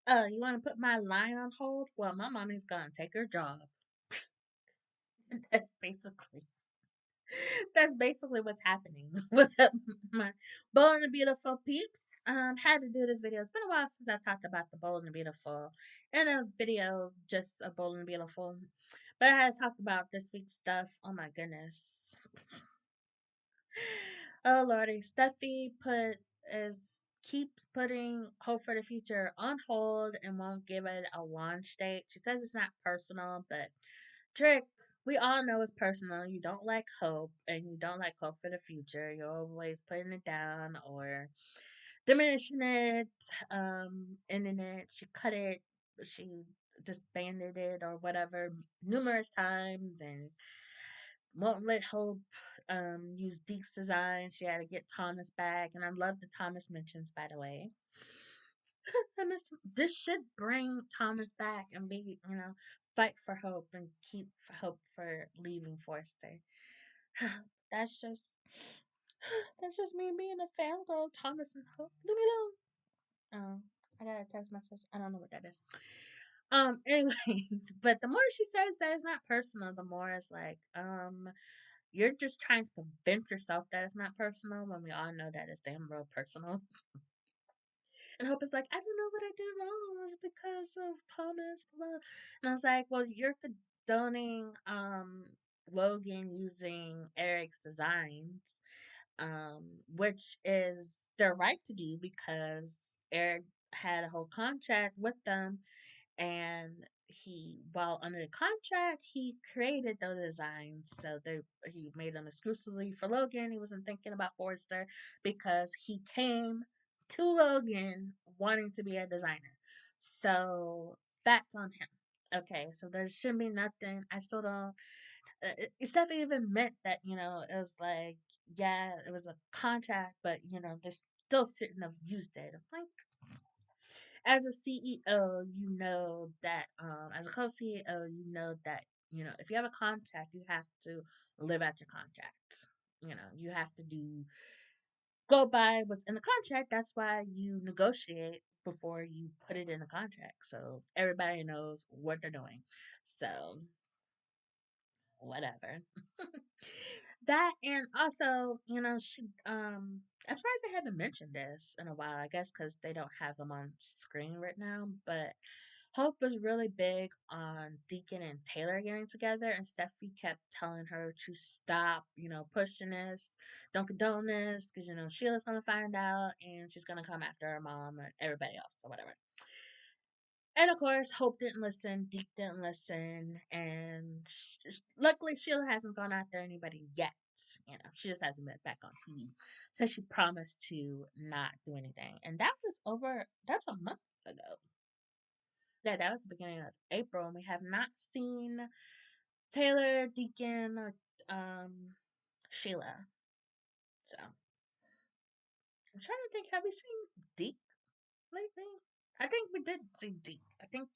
You want to put my line on hold? Well, my mommy's gonna take her job. That's basically that's basically what's happening. What's up, my Bold and the Beautiful peeps? Had to do this video. It's been a while since I talked about the Bold and the Beautiful in a video just of Bold and the Beautiful, but I had to talk about this week's stuff. Oh my goodness. Oh lordy, Steffy keeps putting Hope for the Future on hold and won't give it a launch date. She says it's not personal, but Trick, we all know it's personal. You don't like Hope and you don't like Hope for the Future. You're always putting it down or diminishing it, ending it. She cut it, she disbanded it or whatever numerous times and won't let Hope use Deke's design. She had to get Thomas back, and I love the Thomas mentions, by the way. This should bring Thomas back and be, fight for Hope and keep Hope for leaving Forrester. that's just that's just me being a fangirl. Thomas and Hope, leave me alone. I got a text message. I don't know what that is. Anyways, but the more she says that it's not personal, the more it's like, you're just trying to convince yourself that it's not personal when we all know that it's damn real personal. And Hope is like, I don't know what I did wrong. It was because of Thomas. Blah. And I was like, well, you're condoning Logan using Eric's designs, which is their right to do because Eric had a whole contract with them and while under the contract he created those designs so he made them exclusively for Logan. He wasn't thinking about Forrester because he came to Logan wanting to be a designer, so that's on him. Okay, so there shouldn't be nothing. I still don't it's never even meant that, it was like, yeah, it was a contract, but they still shouldn't have used it. I'm like, as a CEO, you know that as a co-CEO, you know that if you have a contract, you have to live out your contract. You have to go by what's in the contract. That's why you negotiate before you put it in the contract, so everybody knows what they're doing. So whatever. That and also, I'm surprised they haven't mentioned this in a while. I guess because they don't have them on screen right now. But Hope was really big on Deacon and Taylor getting together, and Steffi kept telling her to stop, pushing this, don't condone this, because Sheila's gonna find out and she's gonna come after her mom and everybody else or whatever. And of course, Hope didn't listen, Deke didn't listen, and luckily Sheila hasn't gone after anybody yet. She just hasn't been back on TV. So she promised to not do anything. And that was a month ago. Yeah, that was the beginning of April, and we have not seen Taylor, Deacon, or Sheila. So I'm trying to think, have we seen Deke lately? I think we did see Deke. I think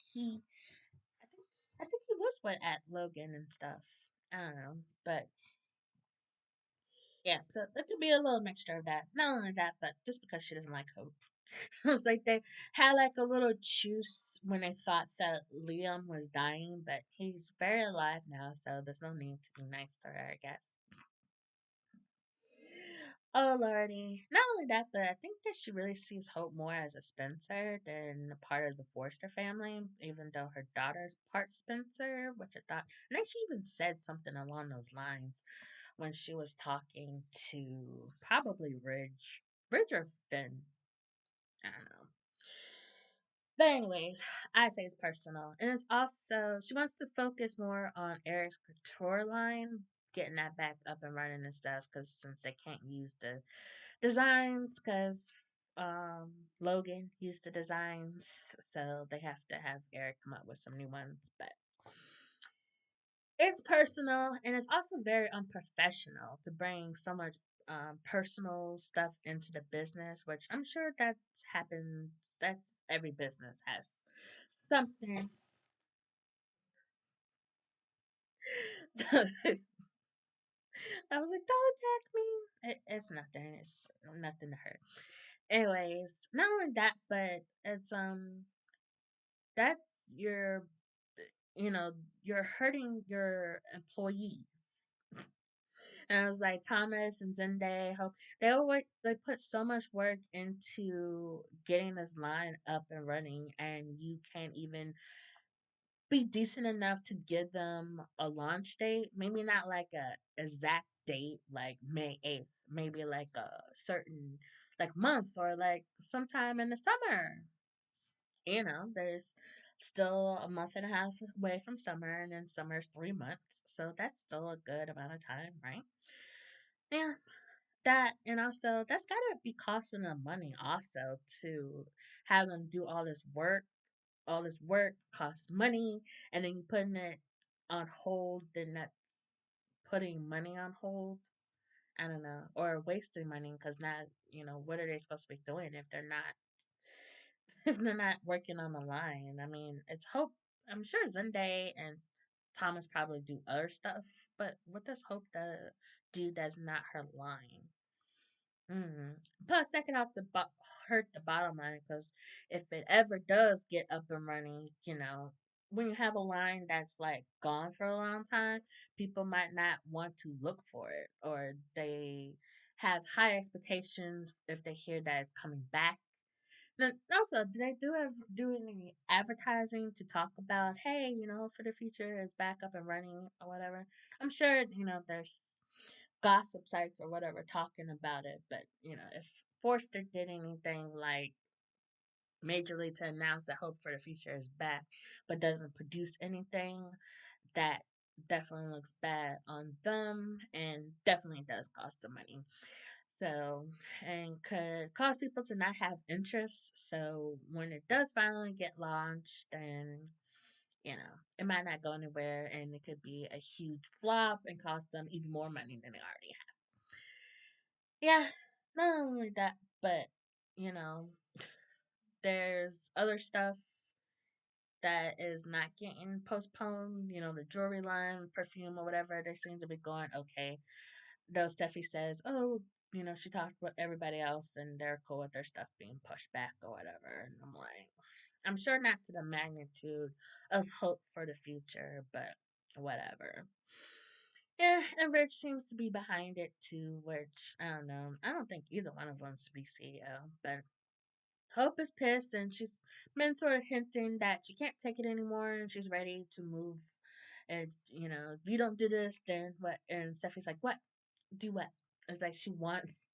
I think he was what at Logan and stuff. I don't know, but yeah, so it could be a little mixture of that. Not only that, but just because she doesn't like Hope. It was like they had like a little juice when they thought that Liam was dying, but he's very alive now, so there's no need to be nice to her, I guess. Oh lordy. Not only that, but I think that she really sees Hope more as a Spencer than a part of the Forrester family, even though her daughter's part Spencer, which I thought I think she even said something along those lines when she was talking to probably Ridge. Ridge or Finn. I don't know. But anyways, I say it's personal. And it's also she wants to focus more on Eric's couture line, getting that back up and running and stuff, because since they can't use the designs because Logan used the designs, so they have to have Eric come up with some new ones. But it's personal, and it's also very unprofessional to bring so much personal stuff into the business, which I'm sure that's happens. That's every business has something. I was like, "Don't attack me." It's nothing. It's nothing to hurt. Anyways, not only that, but it's that's your, you know, you're hurting your employees. And I was like, Thomas and Zende, hope they put so much work into getting this line up and running, and you can't even be decent enough to give them a launch date. Maybe not like a exact date, like May 8th. Maybe like a certain like month or like sometime in the summer. There's still a month and a half away from summer, and then summer's 3 months, so that's still a good amount of time, right? Yeah, that and also that's gotta be costing them money also to have them do all this work. All this work costs money, and then you putting it on hold, then that's putting money on hold. I don't know, or wasting money because not, what are they supposed to be doing if they're not if they're not working on the line? I mean, it's Hope. I'm sure Zende and Thomas probably do other stuff, but what does Hope do that's not her line? Mm. Plus, that can help hurt the bottom line because if it ever does get up and running, when you have a line that's like gone for a long time, people might not want to look for it, or they have high expectations if they hear that it's coming back. Then also, do they do any advertising to talk about, hey, for the future is back up and running or whatever? I'm sure there's gossip sites or whatever talking about it, but if Forrester did anything like majorly to announce that Hope for the Future is back, but doesn't produce anything, that definitely looks bad on them and definitely does cost some money. So, and could cause people to not have interest. So, when it does finally get launched, then, it might not go anywhere and it could be a huge flop and cost them even more money than they already have. Yeah, not only that, but, you know, there's other stuff that is not getting postponed. The jewelry line, perfume, or whatever, they seem to be going okay. Though Steffi says, oh, she talked with everybody else and they're cool with their stuff being pushed back or whatever. And I'm like, I'm sure not to the magnitude of Hope for the Future, but whatever. Yeah, and Rich seems to be behind it too, which I don't know. I don't think either one of them should be CEO, but Hope is pissed and she's been sort of hinting that she can't take it anymore and she's ready to move. And, if you don't do this, then what? And Steffi's like, what? Do what? It's like she wants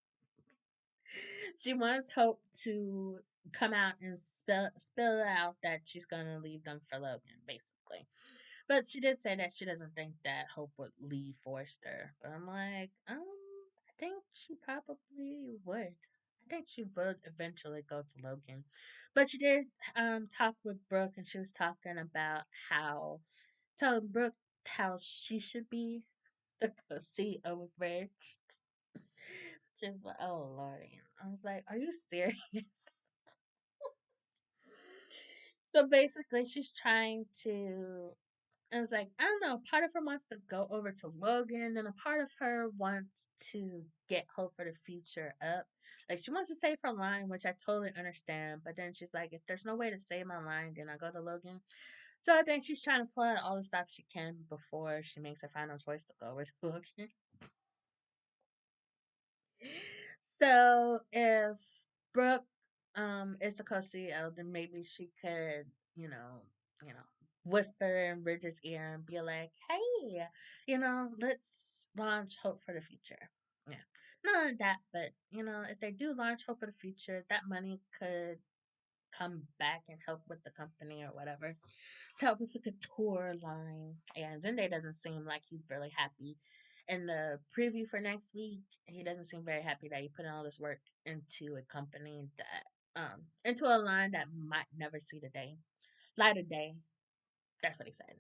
Hope to come out and spell out that she's gonna leave them for Logan, basically. But she did say that she doesn't think that Hope would leave Forrester. But I'm like, I think she probably would. I think she would eventually go to Logan. But she did talk with Brooke, and she was talking about telling Brooke how she should be the CEO of Rich. She's like, oh lordy. I was like, are you serious? So basically, she's trying to. I was like, I don't know. Part of her wants to go over to Logan, and a part of her wants to get Hope for the Future up. Like, she wants to save her line, which I totally understand. But then she's like, if there's no way to save my line, then I go to Logan. So I think she's trying to pull out all the stuff she can before she makes her final choice to go over to Logan. So if Brooke is the co-CEO, then maybe she could, you know, whisper in Bridget's ear and be like, "Hey, let's launch Hope for the Future." Yeah, not only that, but if they do launch Hope for the Future, that money could come back and help with the company or whatever to help with the couture line. And Zende doesn't seem like he's really happy. In the preview for next week, he doesn't seem very happy that he put in all this work into a company into a line that might never see the light of day. That's what he said.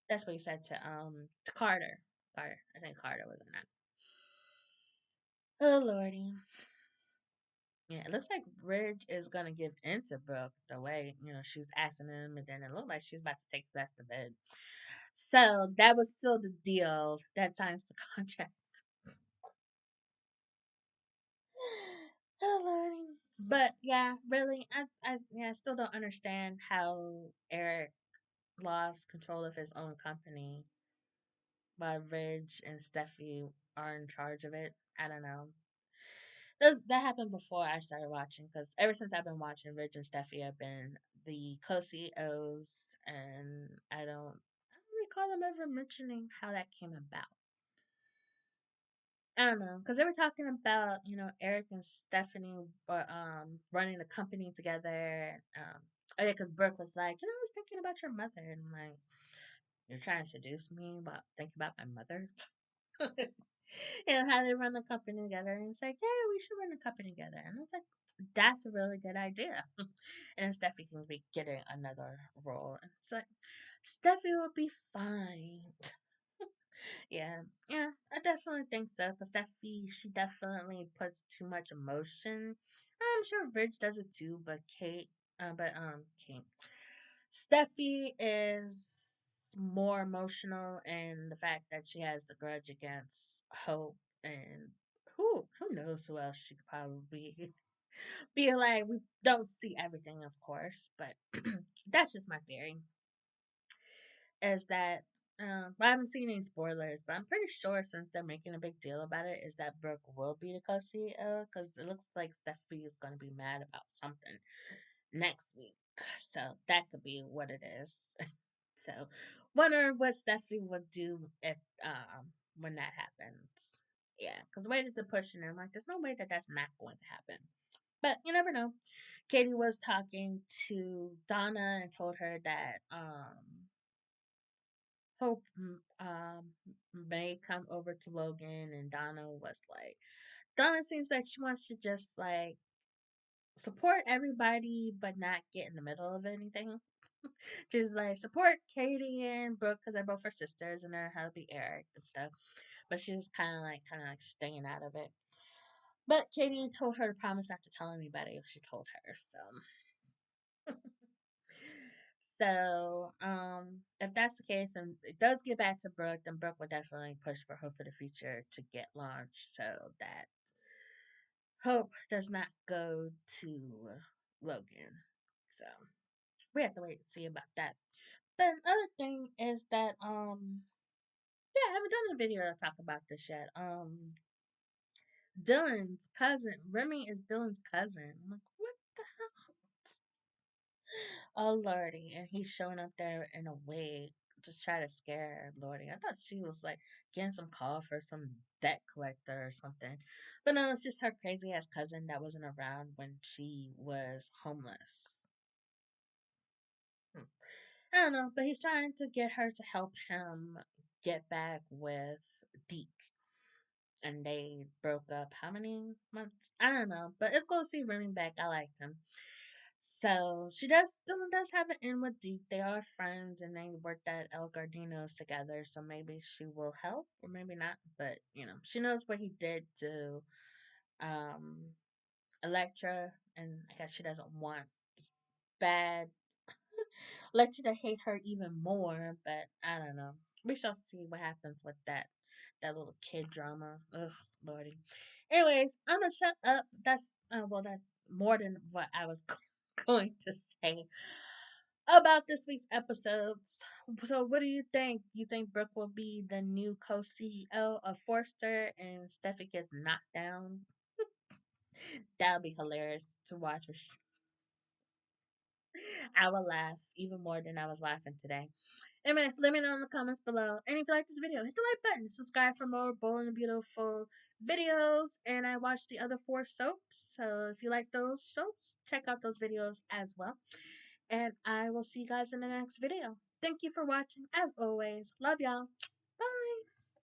That's what he said to Carter. Carter, I think Carter was in that. Oh lordy. Yeah, it looks like Ridge is gonna give in to Brooke the way, she was asking him, and then it looked like she was about to take Bless to bed. So that was still the deal that signs the contract. Oh, Lordy. But yeah, really, I still don't understand how Eric lost control of his own company while Ridge and Steffi are in charge of it. I don't know. That happened before I started watching because ever since I've been watching, Ridge and Steffi have been the co-CEOs, and I don't recall them ever mentioning how that came about. I don't know, because they were talking about, Eric and Stephanie were running the company together. Oh yeah, because Brooke was like, I was thinking about your mother, and I'm like, you're trying to seduce me about thinking about my mother, how they run the company together, and it's like, yeah, we should run the company together, and it's like, that's a really good idea, and Steffi can be getting another role, and it's like, Steffi will be fine. Yeah, yeah, I definitely think so. Cause Steffi, she definitely puts too much emotion. I'm sure Ridge does it too, but Kate, Steffi is more emotional, and the fact that she has the grudge against Hope, and who knows who else she could probably be like. We don't see everything, of course, but that's just my theory. Is that well, I haven't seen any spoilers, but I'm pretty sure since they're making a big deal about it, is that Brooke will be the co-CEO because it looks like Steffi is going to be mad about something next week. So that could be what it is. So wonder what Steffi would do if when that happens. Yeah, because the way that they're pushing it, I'm like, there's no way that that's not going to happen. But you never know. Katie was talking to Donna and told her that Hope may come over to Logan, and Donna seems like she wants to just like support everybody, but not get in the middle of anything. Just like support Katie and Brooke because they're both her sisters, and they're how to be Eric and stuff. But she's kind of like staying out of it. But Katie told her to promise not to tell anybody if she told her. So, if that's the case, and it does get back to Brooke, then Brooke would definitely push for Hope for the Future to get launched so that Hope does not go to Logan. So, we have to wait and see about that. But another thing is that, yeah, I haven't done a video to talk about this yet. Dylan's cousin, Remy is Dylan's cousin. I'm like, what the hell? Oh lordy, and he's showing up there in a wig, just try to scare Lordy. I thought she was like getting some call for some debt collector or something, but no, it's just her crazy ass cousin that wasn't around when she was homeless. Hmm. I don't know, but he's trying to get her to help him get back with Deke, and they broke up how many months? I don't know, but it's cool to see Remy back. I like him. So she does still does have an in with Deke. They are friends and they worked at El Gardino's together, so maybe she will help or maybe not. But she knows what he did to um Electra, and I guess she doesn't want bad Electra to hate her even more, but I don't know. We shall see what happens with that little kid drama. Ugh, lordy. Anyways, I'm gonna shut up. That's more than what I was going to say about this week's episodes. So, what do you think? You think Brooke will be the new co-CEO of Forrester and Steffi gets knocked down? That would be hilarious to watch. I will laugh even more than I was laughing today. Anyway, let me know in the comments below. And if you like this video, hit the like button. Subscribe for more bold and beautiful videos. And I watched the other 4 soaps. So if you like those soaps, check out those videos as well. And I will see you guys in the next video. Thank you for watching. As always, love y'all.